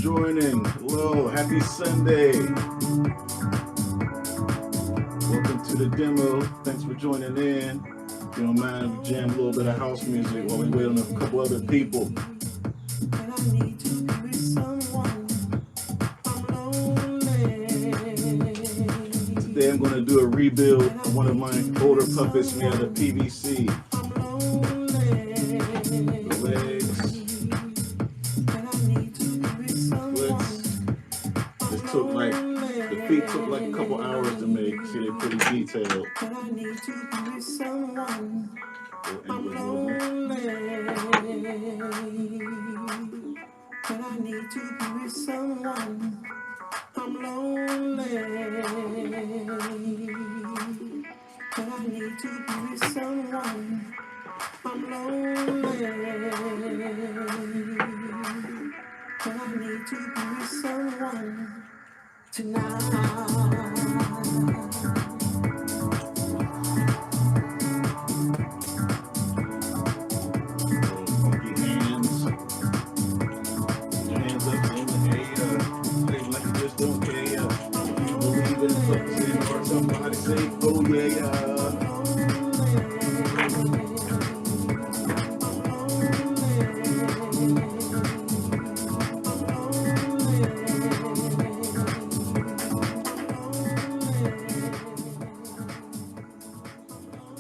Joining. Hello, happy Sunday. Welcome to the demo. Thanks for joining in. If you don't mind, we jam a little bit of house music while we wait on a couple other people. Today I'm going to do a rebuild of one of my older puppets made out of PVC. The legs. The feet took like a couple hours to make. See, they're pretty detailed. Somebody say, oh yeah.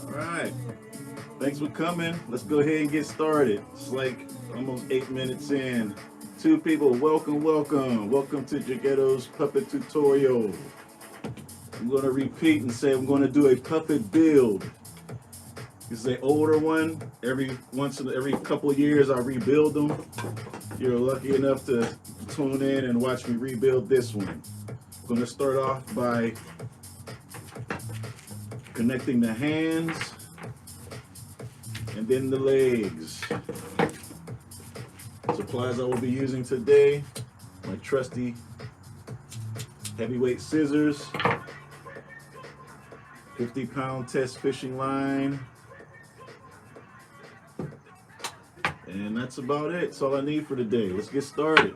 All right. Thanks for coming. Let's go ahead and get started. It's like almost 8 minutes in. 2 people, welcome. Welcome to JEGHETTO'S puppet tutorial. I'm going to repeat and say I'm going to do a puppet build. This is an older one. Every couple of years I rebuild them. You're lucky enough to tune in and watch me rebuild this one. I'm going to start off by connecting the hands and then the legs. Supplies I will be using today: my trusty heavyweight scissors, 50-pound test fishing line, and that's about it. That's all I need for today. Let's get started.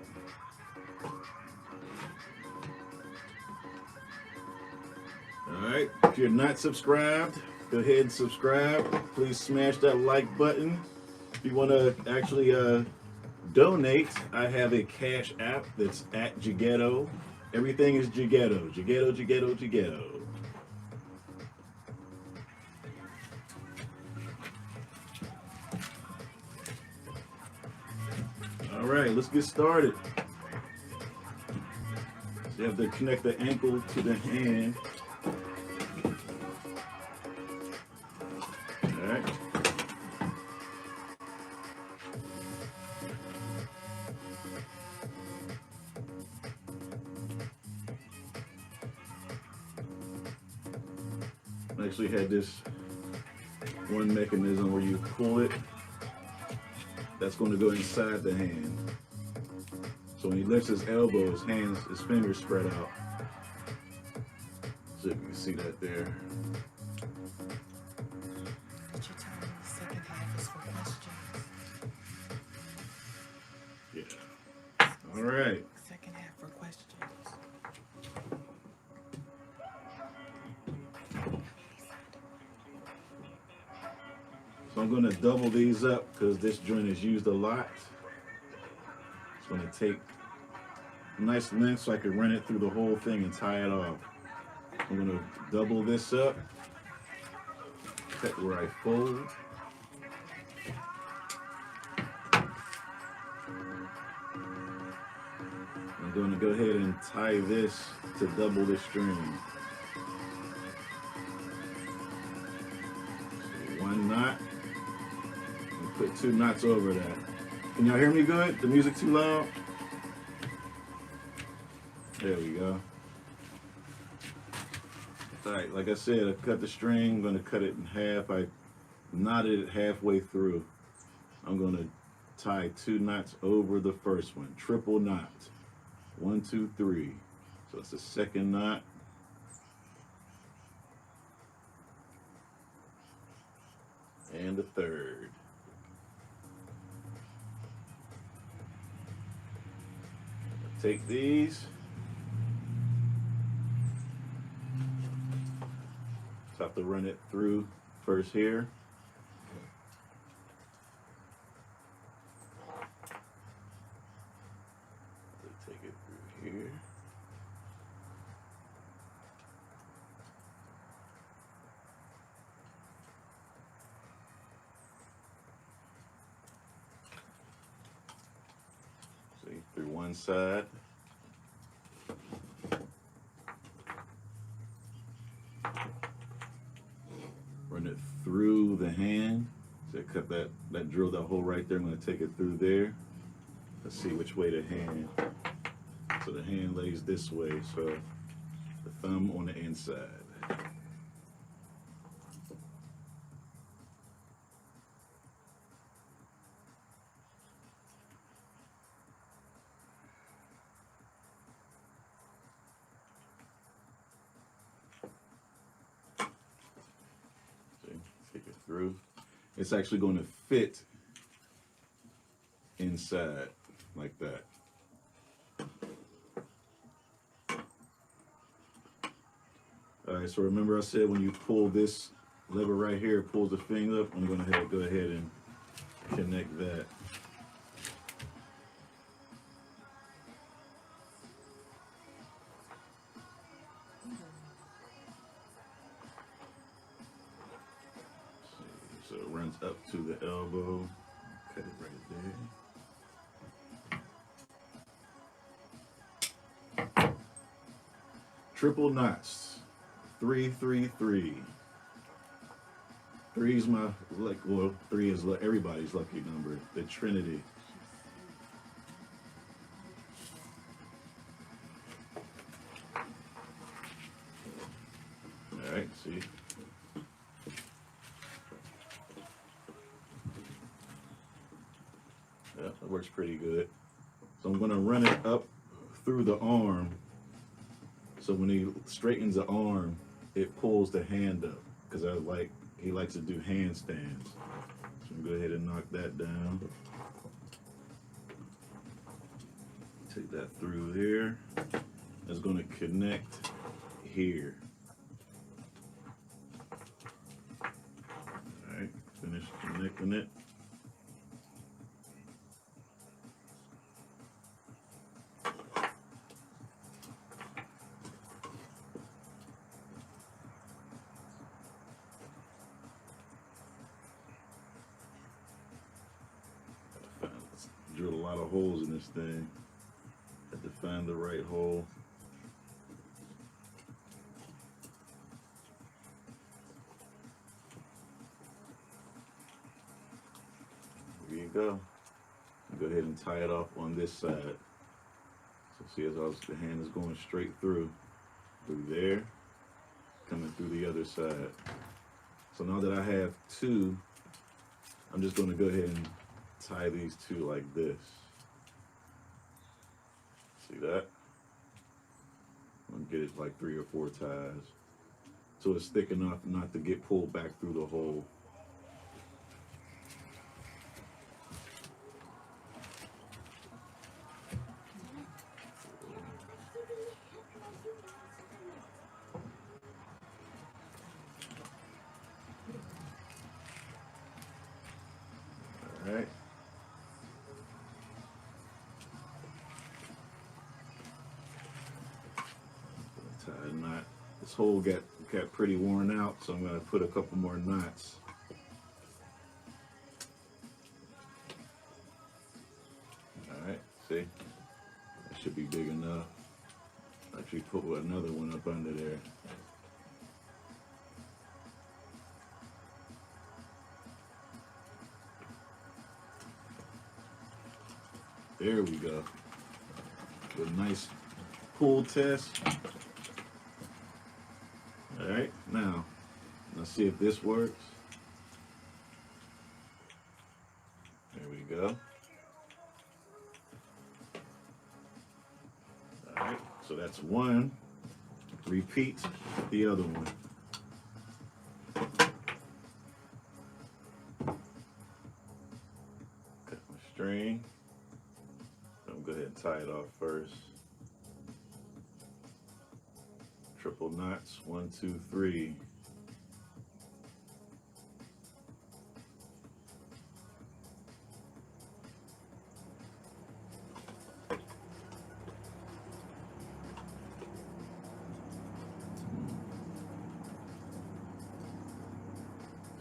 Alright, if you're not subscribed, go ahead and subscribe. Please smash that like button. If you want to actually donate, I have a cash app that's at JEGHETTO. Everything is JEGHETTO. JEGHETTO. All right, let's get started. So you have to connect the ankle to the hand. All right. I actually had this one mechanism where you pull it. That's going to go inside the hand. So when he lifts his elbow, his fingers spread out. So you can see that there. Could you tell me the second half is for questions? Yeah. All right. Second half for questions. So I'm going to double these up because this joint is used a lot. It's going to take a nice length so I can run it through the whole thing and tie it off. I'm going to double this up, cut where I fold. I'm going to go ahead and tie this to double the string. So 1 knot. Put 2 knots over that. Can y'all hear me good? The music too loud? There we go. Alright, like I said, I cut the string. I'm going to cut it in half. I knotted it halfway through. I'm going to tie 2 knots over the first one. Triple knot. 1, 2, 3. So it's the second knot. And the third. Take these. So I have to run it through first here. Take it through here. See, through one side. Run it through the hand. So cut that drill that hole right there. I'm going to take it through there. Let's see which way the hand. So the hand lays this way. So the thumb on the inside. Take it through. It's actually going to fit inside like that. All right, so remember I said when you pull this lever right here, it pulls the finger up. I'm going to go ahead and connect that. So it runs up to the elbow. Cut it right there. Triple knots. 3, 3, 3. 3 is my well, 3 is everybody's lucky number. The Trinity. All right, see. Yeah, that works pretty good. So I'm going to run it up through the arm. So when he straightens the arm, it pulls the hand up because he likes to do handstands. So I'm going to go ahead and knock that down. Take that through here. It's going to connect here. All right, finish connecting it. Drill a lot of holes in this thing. Have to find the right hole. There you go. Go ahead and tie it off on this side. So see, as the hand is going straight through there, coming through the other side. So now that I have two, I'm just going to go ahead and tie these two like this. See that? I'm gonna get it like 3 or 4 ties so it's thick enough not to get pulled back through the hole. All right. Tie a knot. This hole got pretty worn out, so I'm going to put a couple more knots. All right, see? That should be big enough. Actually put another one up under there. There we go. With a nice pull test. All right, now let's see if this works. There we go. All right, so that's one. Repeat the other one. Cut my string. I'm gonna go ahead and tie it off first. Triple knots, 1, 2, 3.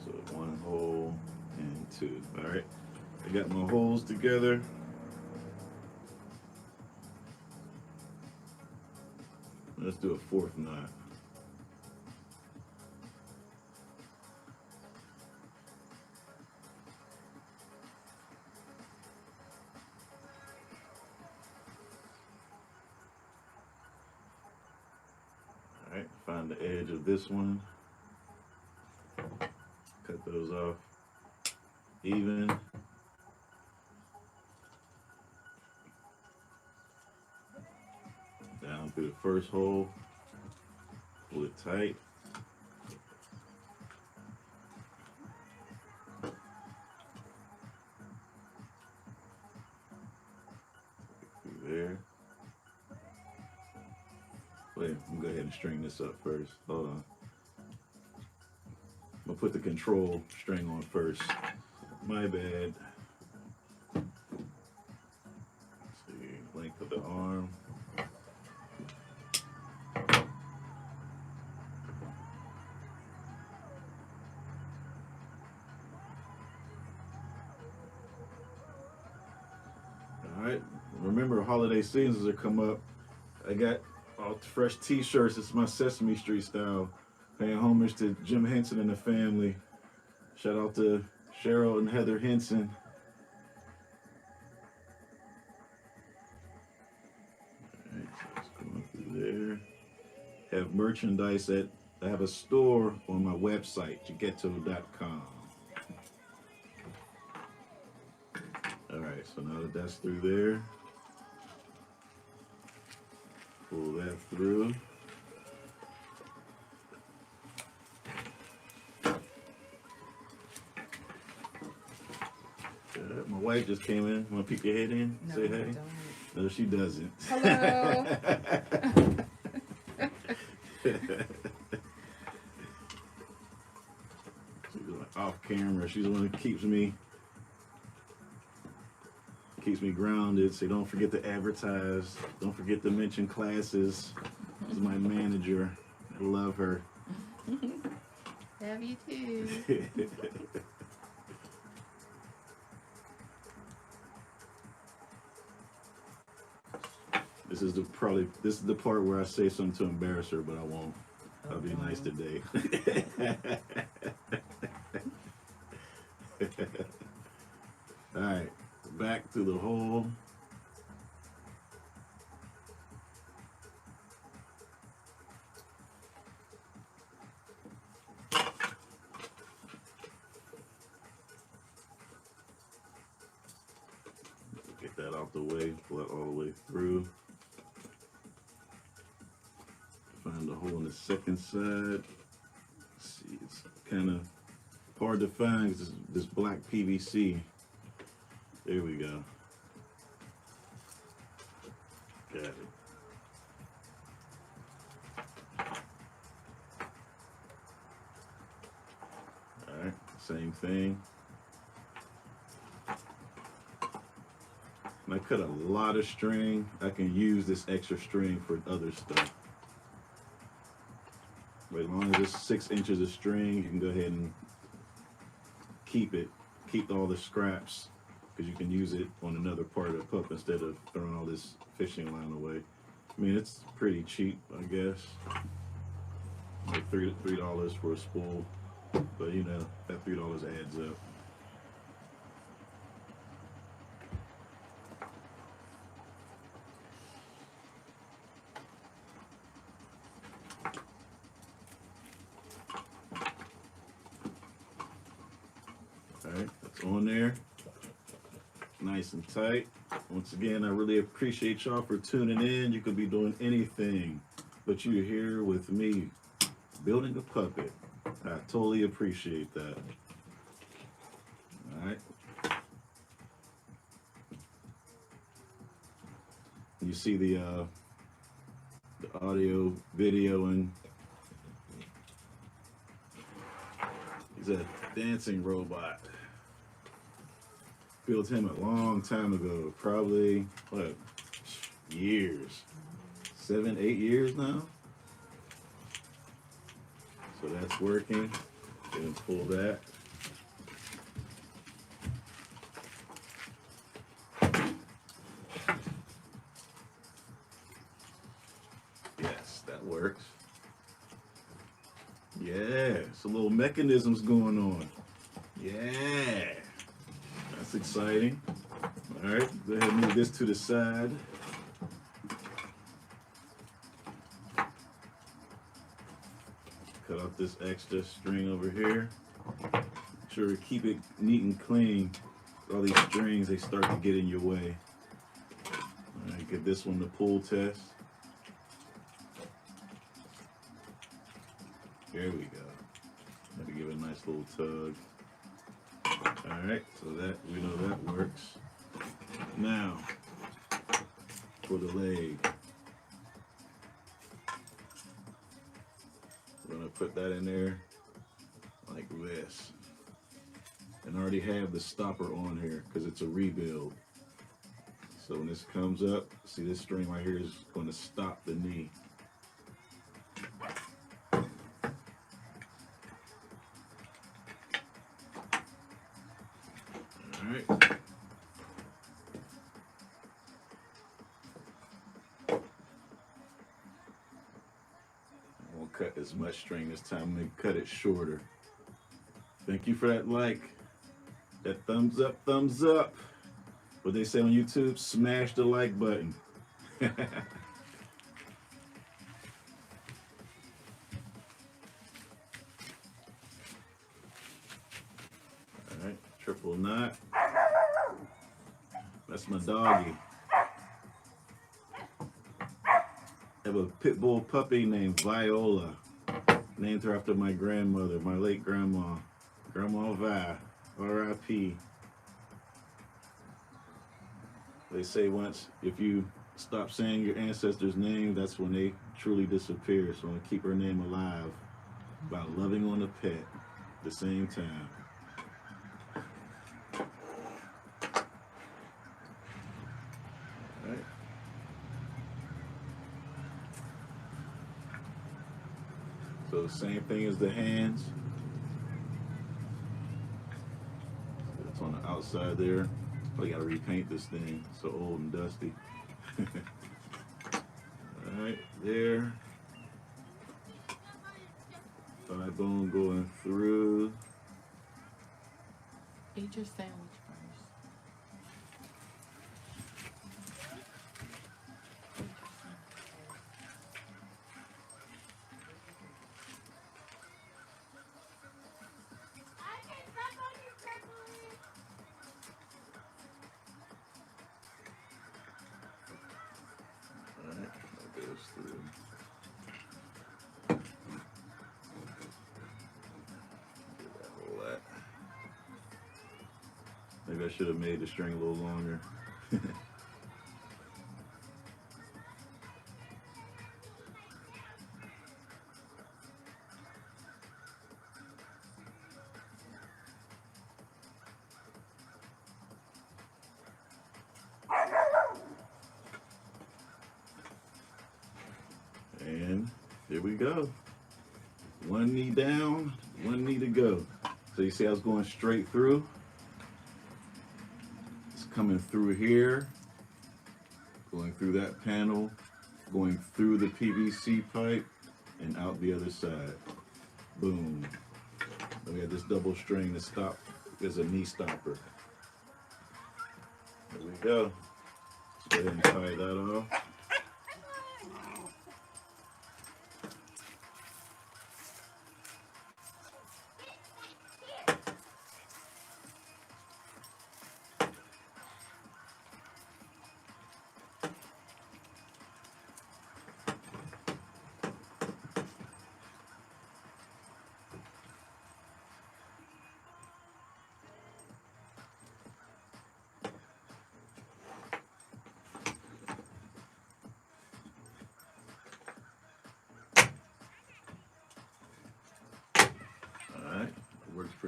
So 1 hole and 2. All right, I got my holes together. Let's do a 4th knot. All right, find the edge of this one. Cut those off even. Down through the first hole. Pull it tight. Through there. Wait, I'm gonna go ahead and string this up first. Hold on. I'm gonna put the control string on first. My bad. Let's see, length of the arm. All right, remember holiday seasons are come up. I got all fresh t-shirts. It's my Sesame Street style. Paying homage to Jim Henson and the family. Shout out to Cheryl and Heather Henson. All right, so it's going through there. Have merchandise at, I have a store on my website, JEGHETTO'S.com. All right, so now that that's through there, pull that through. My wife just came in. Want to peek your head in? No, Say I hey? don't. No, she doesn't. Hello. She's like off camera. She's the one that keeps me grounded. So don't forget to advertise. Don't forget to mention classes. This is my manager. I love her. Love you too. This is the part where I say something to embarrass her, but I won't. I'll be nice today. All right, back to the hole. Get that out the way, pull it all the way through. Find the hole on the second side. Let's see, it's kind of hard to find because this black PVC. There we go. Got it. All right, same thing. And I cut a lot of string. I can use this extra string for other stuff. But as long as it's 6 inches of string, you can go ahead and keep all the scraps, because you can use it on another part of the pup instead of throwing all this fishing line away. I mean, it's pretty cheap, I guess. Like $3 for a spool, but you know, that $3 adds up. All right, that's on there, nice and tight. Once again, I really appreciate y'all for tuning in. You could be doing anything, but you're here with me, building a puppet. I totally appreciate that. All right. You see the audio, video, and he's a dancing robot. Built him a long time ago, probably what, years, 7, 8 years now. So that's working. Gonna pull that. Yes, that works. Yeah, some little mechanisms going on. Yeah, that's exciting. All right, go ahead and move this to the side. Cut off this extra string over here. Make sure to keep it neat and clean. All these strings, they start to get in your way. All right, get this one the pull test. There we go. Maybe give it a nice little tug. All right, so that we know that works. Now, for the leg. We're gonna put that in there like this. And I already have the stopper on here because it's a rebuild. So when this comes up, see this string right here is gonna stop the knee. All right. I won't cut as much string this time. I'm gonna cut it shorter. Thank you for that like. That thumbs up, thumbs up. What they say on YouTube, smash the like button. All right, triple knot. That's my doggy. I have a pit bull puppy named Viola. Named her after my grandmother, my late grandma. Grandma Vi, R.I.P. They say once, if you stop saying your ancestors' name, that's when they truly disappear. So I keep her name alive by loving on a pet at the same time. All right. So the same thing as the hands. It's on the outside there. Oh, you gotta repaint this thing. It's so old and dusty. All right, there. Thigh bone going through. Eat your sandwich first. All right, that goes through. Get that whole lot. Maybe I should have made the string a little longer. And here we go. One knee down, one knee to go. So you see I was going straight through. It's coming through here, going through that panel, going through the PVC pipe, and out the other side. Boom. Then we have this double string to stop. There's a knee stopper. There we go. Let's go ahead and tie that off.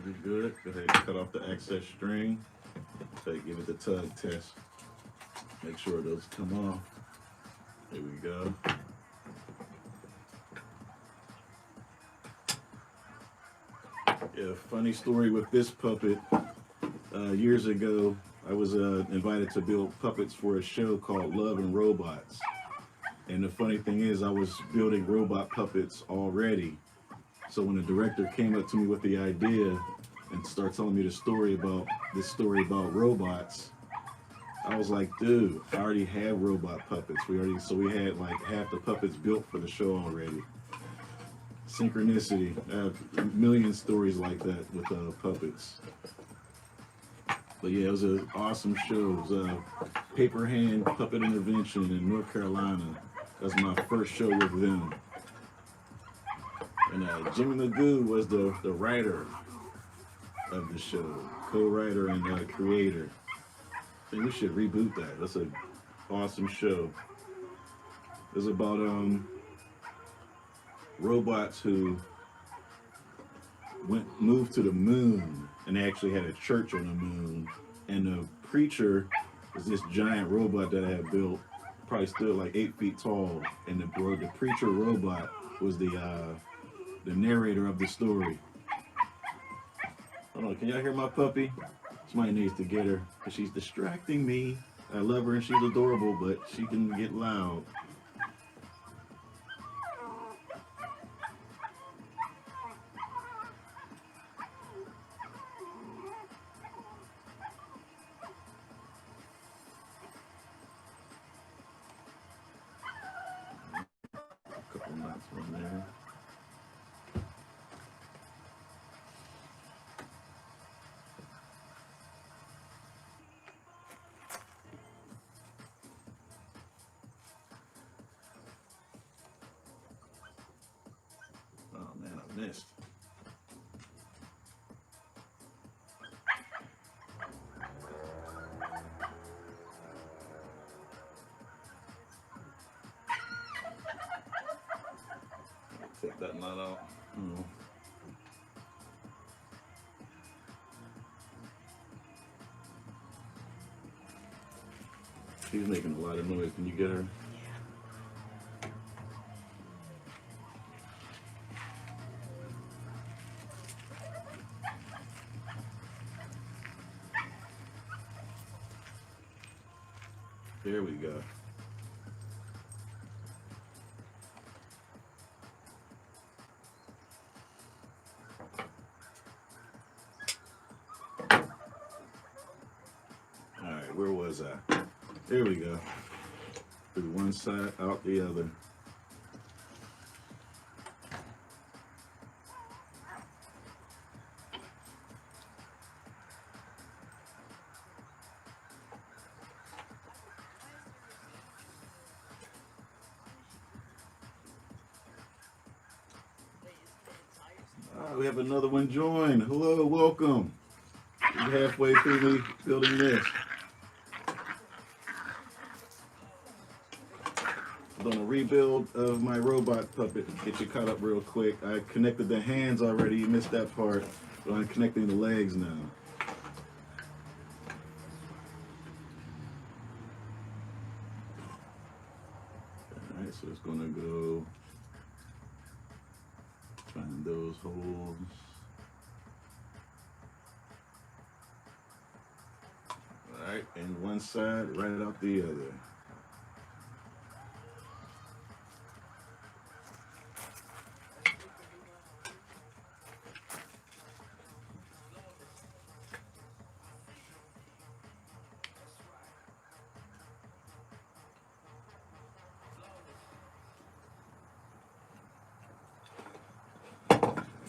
pretty good. Go ahead and cut off the excess string. Okay, give it the tug test. Make sure those come off. There we go. Yeah, funny story with this puppet. Years ago, I was invited to build puppets for a show called Love and Robots. And the funny thing is, I was building robot puppets already. So when the director came up to me with the idea and started telling me the story about this robots, I was like, dude, I already have robot puppets. We had like half the puppets built for the show already. Synchronicity. I have a million stories like that with puppets. But yeah, it was an awesome show. It was a paper hand puppet intervention in North Carolina. That was my first show with them. And Jimmy Magoo was the writer of the show, co-writer and creator. I think we should reboot that. That's an awesome show. It was about robots who moved to the moon, and they actually had a church on the moon. And the preacher was this giant robot that I had built, probably stood like 8 feet tall. And the preacher robot was the narrator of the story. Hold on, can y'all hear my puppy? Somebody needs to get her because she's distracting me. I love her and she's adorable, but she can get loud. A couple knots on there. Oh man, I missed. Take that knot out. Oh. She's making a lot of noise. Can you get her? There we go. All right, where was I? There we go. Through one side, out the other. We have another one join. Hello, welcome. You're halfway through me building this. I'm doing a rebuild of my robot puppet. Get you caught up real quick. I connected the hands already. You missed that part. But I'm connecting the legs now. All right, so it's gonna go. Find those holes. All right, and one side, right out the other.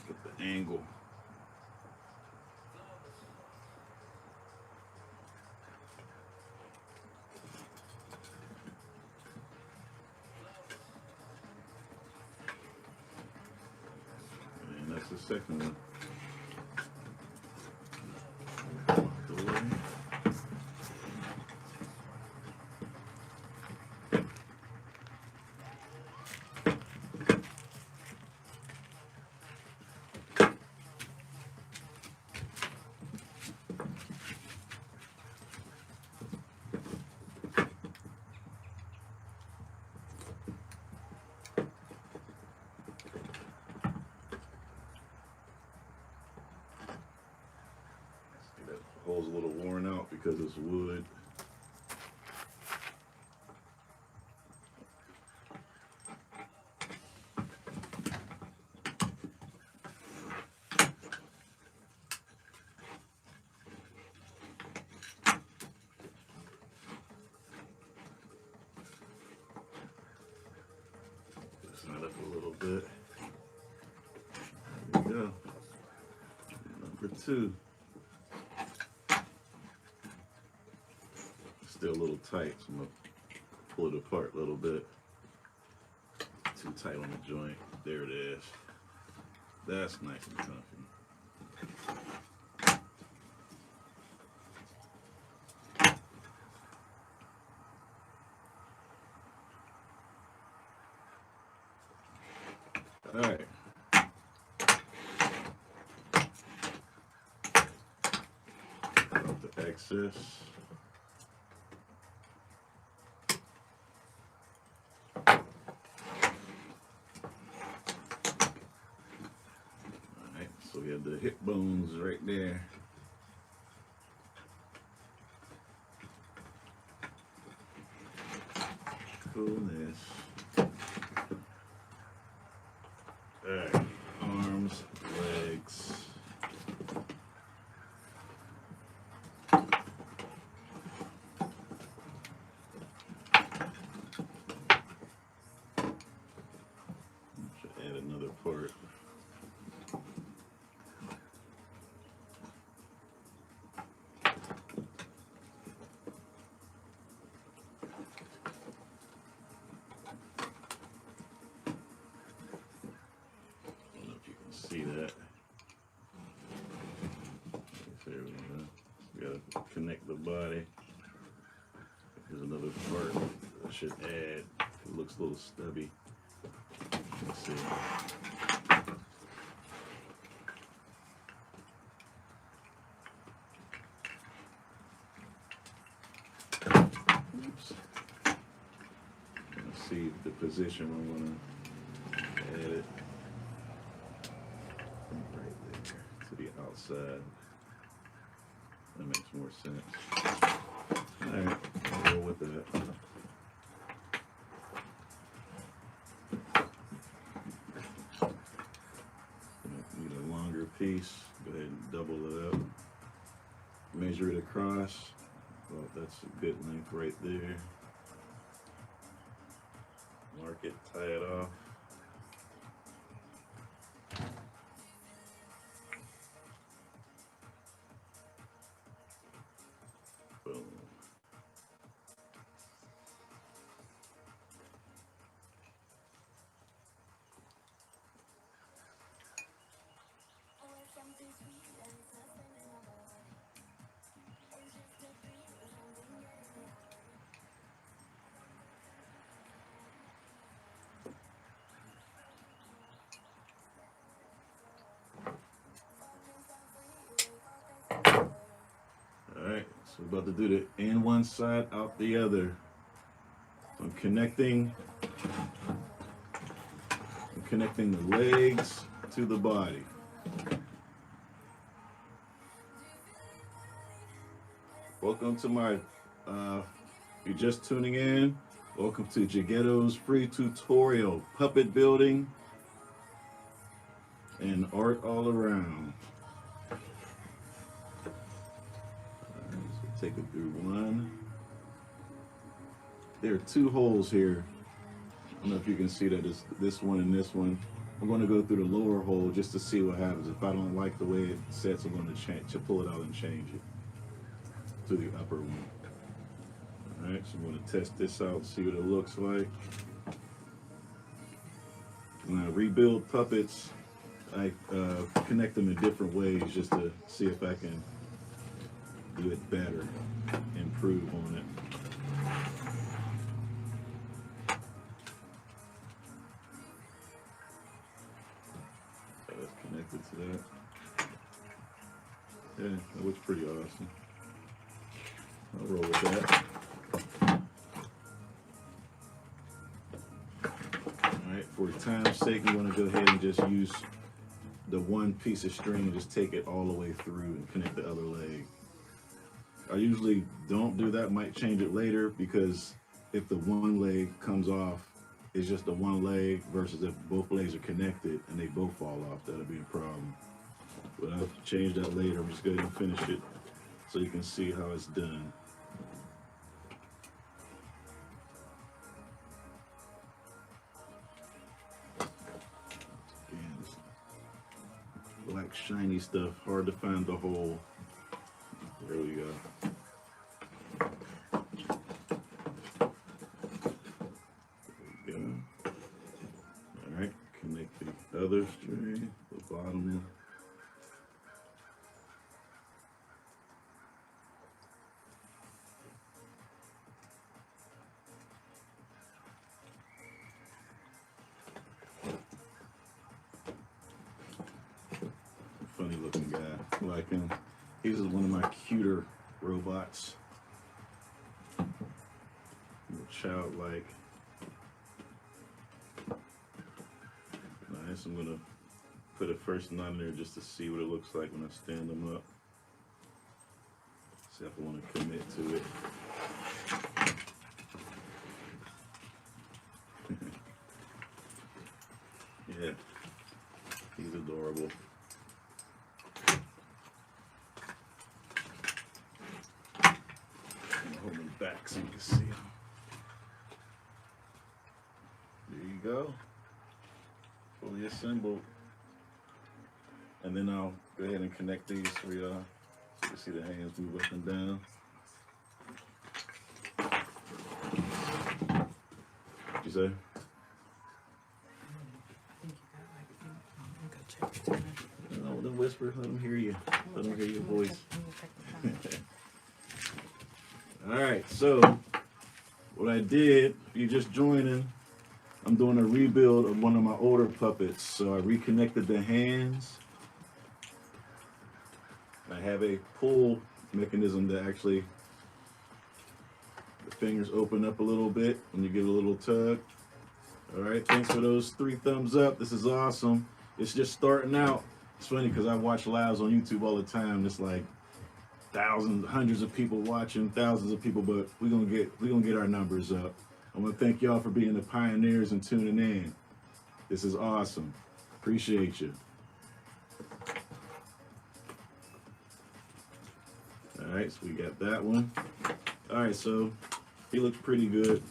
Get the angle. And that's the second one. wall's a little worn out because it's wood. Loosen it up a little bit. There we go. Number 2. Still a little tight, so I'm gonna pull it apart a little bit. Too tight on the joint. There it is. That's nice and comfy. All right. Cut off the excess. So we have the hip bones right there. Coolness. Alright, arms, legs. Should add another part. See that? There we go. We gotta connect the body. There's another part that should add. It looks a little stubby. Let's see. Oops. Let's see the position we want to add it. Right there to the outside. That makes more sense. Alright, I'll roll with that. Need a longer piece. Go ahead and double it up. Measure it across. Well, that's a good length right there. Mark it, tie it off. Boom. Alright, so we're about to do the in one side, out the other. So I'm connecting the legs to the body. Welcome to my, if you're just tuning in, welcome to JEGHETTO'S free tutorial, puppet building and art all around. Take it through one. There are 2 holes here. I don't know if you can see that. It's this one and this one. I'm going to go through the lower hole just to see what happens. If I don't like the way it sets, I'm going to pull it out and change it to the upper one. All right, so I'm going to test this out and see what it looks like. When I rebuild puppets, I connect them in different ways just to see if I can do it better, improve on it. So that's connected to that. Yeah, that looks pretty awesome. I'll roll with that. Alright, for time's sake, we want to go ahead and just use the one piece of string and just take it all the way through and connect the other leg. I usually don't do that, might change it later because if the one leg comes off, it's just the one leg versus if both legs are connected and they both fall off, that'll be a problem. But I'll change that later. I'm just going to finish it so you can see how it's done. Again, this black shiny stuff, hard to find the hole. There we go. There we go. All right, connect the other string, the bottom. Funny looking guy. I like him. He's one of my cuter robots. Childlike. Nice. I'm gonna put a first knot in there just to see what it looks like when I stand them up. See if I want to commit to it. Yeah, he's adorable. Hold him back so you can see him. There you go. Fully assembled. And then I'll go ahead and connect these for y'all. So you can see the hands move up and down. What'd you say? No, don't whisper. Let them hear you. Let them hear your voice. All right, so what I did, if you're just joining, I'm doing a rebuild of one of my older puppets. So I reconnected the hands. I have a pull mechanism that actually, the fingers open up a little bit when you give a little tug. All right, thanks for those 3 thumbs up. This is awesome. It's just starting out. It's funny because I watch lives on YouTube all the time. It's like thousands, hundreds of people watching, thousands of people, but we're gonna get our numbers up. I want to thank y'all for being the pioneers and tuning in. This is awesome. Appreciate you. All right, so we got that one. All right, so he looks pretty good.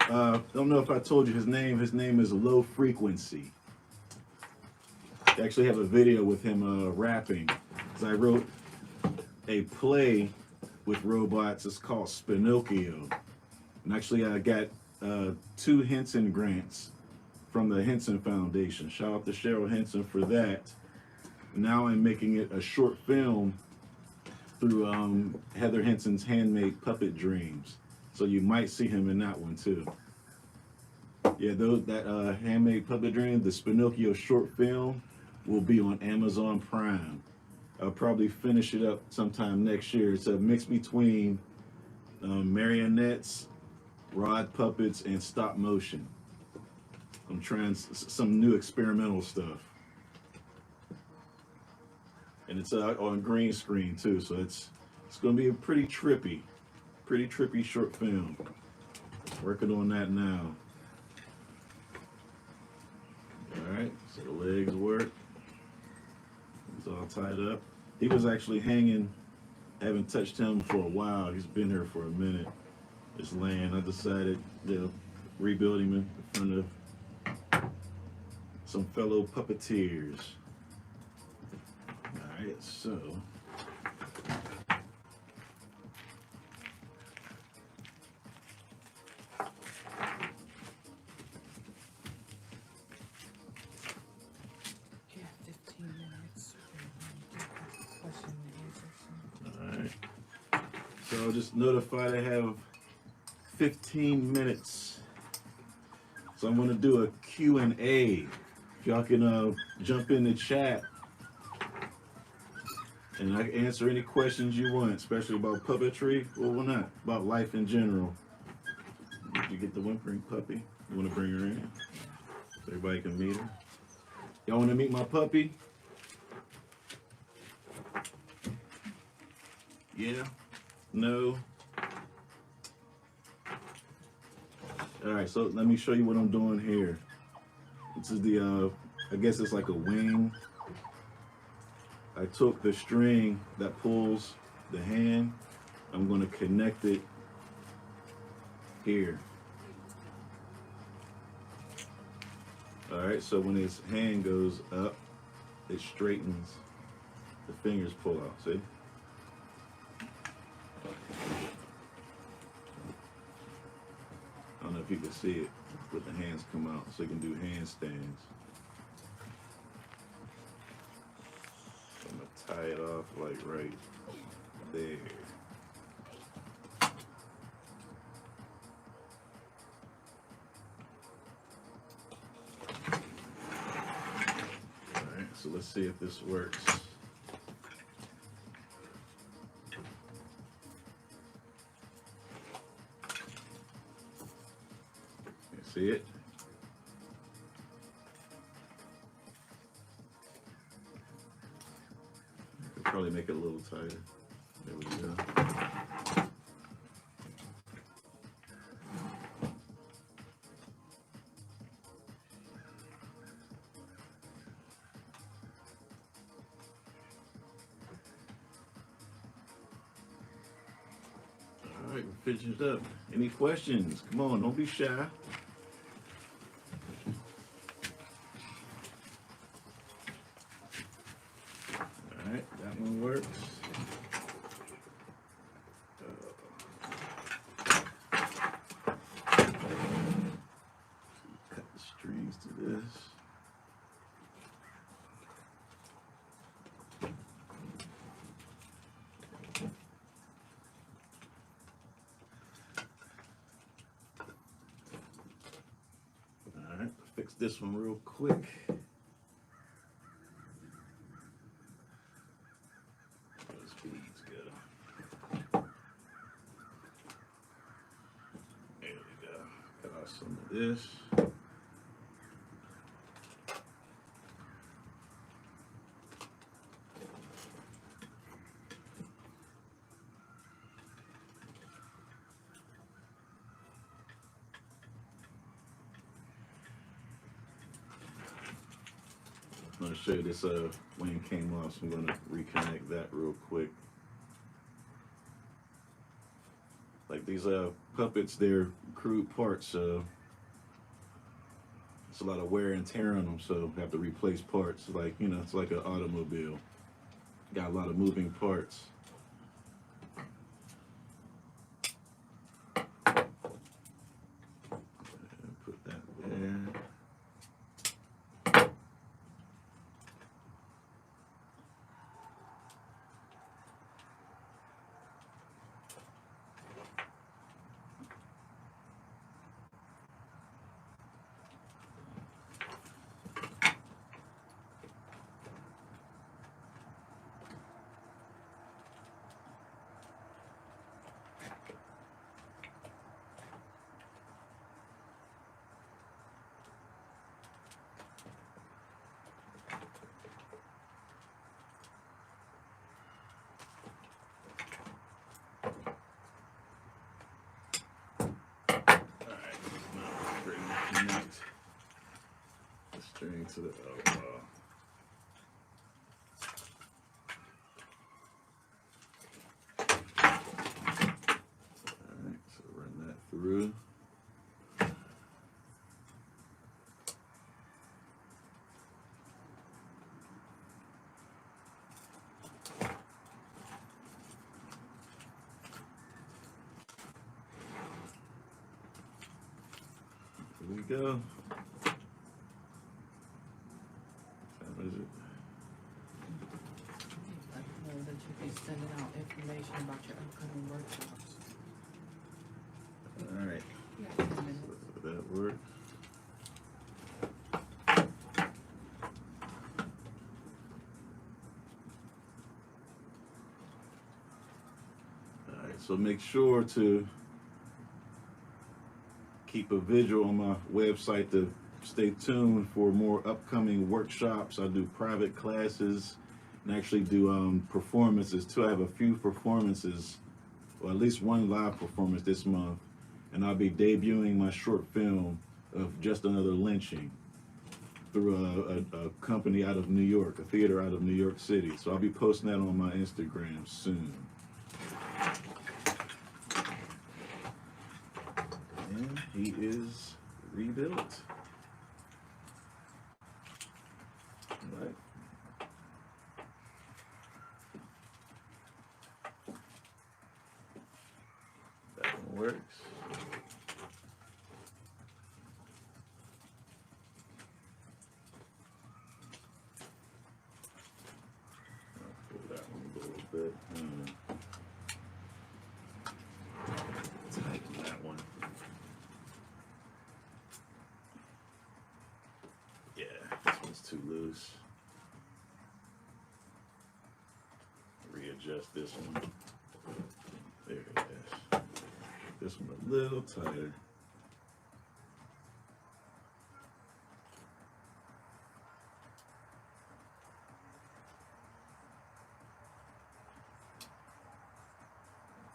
Don't know if I told you his name. His name is Low Frequency. I actually have a video with him rapping. Because I wrote a play with robots. It's called Spinocchio. And actually I got 2 Henson grants from the Henson Foundation. Shout out to Cheryl Henson for that. Now I'm making it a short film through Heather Henson's Handmade Puppet Dreams. So you might see him in that one too. Yeah, that Handmade Puppet Dreams, the Spinocchio short film, will be on Amazon Prime. I'll probably finish it up sometime next year. It's a mix between marionettes, rod puppets, and stop motion. I'm trying some new experimental stuff. And it's on green screen too, so it's going to be a pretty trippy short film. Working on that now. All right, so the legs work. It's all tied up. He was actually hanging. I haven't touched him for a while. He's been here for a minute. Just laying. I decided to rebuild him in front of some fellow puppeteers. All right, so. Yeah, 15 minutes. Question and answer. All right. So just notified I have 15 minutes. So I'm gonna do a Q&A. If y'all can jump in the chat and I can answer any questions you want, especially about puppetry. Well, why not? About life in general. Did you get the whimpering puppy? You wanna bring her in? So everybody can meet her. Y'all wanna meet my puppy? Yeah. No. All right, so let me show you what I'm doing here. This is the, I guess it's like a wing. I took the string that pulls the hand. I'm going to connect it here. All right, so when his hand goes up, it straightens. The fingers pull out, see? I don't know if you can see it, but the hands come out, so you can do handstands. I'm gonna tie it off like right there. All right, so let's see if this works. See it? Could probably make it a little tighter. There we go. All right, we're finished up. Any questions? Come on, don't be shy. That one works. Cut the strings to this. All right, fix this one real quick. Some of this. I'm going to show you this when it came off, so I'm going to reconnect that real quick. Like these puppets, they're crude parts, it's a lot of wear and tear on them, so I have to replace parts. Like, you know, it's like an automobile. Got a lot of moving parts. And put that there. String to the Alright, so run that through. Here we go. What is it? I know that you be sending out information about your upcoming workshops. All right. Yeah. So that works. All right. So make sure to keep a visual on my website to stay tuned for more upcoming workshops. I do private classes and actually do performances too. I have a few performances or at least one live performance this month, and I'll be debuting my short film of Just Another Lynching through a company out of New York, a theater out of New York City. So I'll be posting that on my Instagram soon. And he is rebuilt. Right. That one works. I'll pull that one a little bit. Tighten that one. Yeah, this one's too loose. Readjust this one. There it is. This one a little tighter.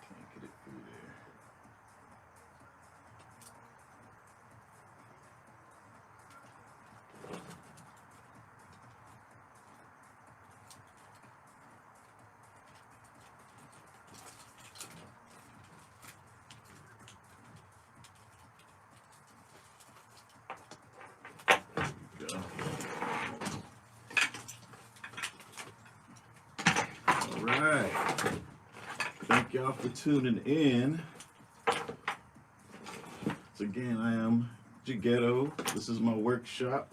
Can't get it through there. Go. All right. Thank y'all for tuning in. So again, I am JEGHETTO. This is my workshop.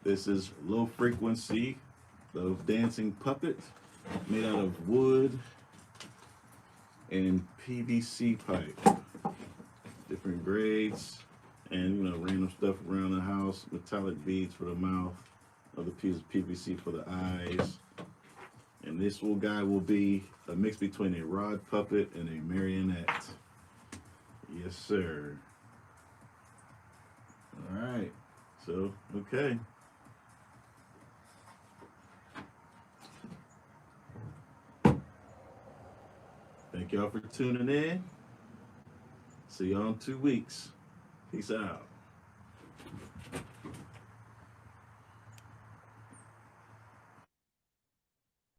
This is Low Frequency, the dancing puppet made out of wood and PVC pipe. Different grades and random stuff around the house. Metallic beads for the mouth, other pieces of PVC for the eyes. And this little guy will be a mix between a rod puppet and a marionette. Yes, sir. All right. So, okay. Thank y'all for tuning in. See y'all in 2 weeks. Peace out.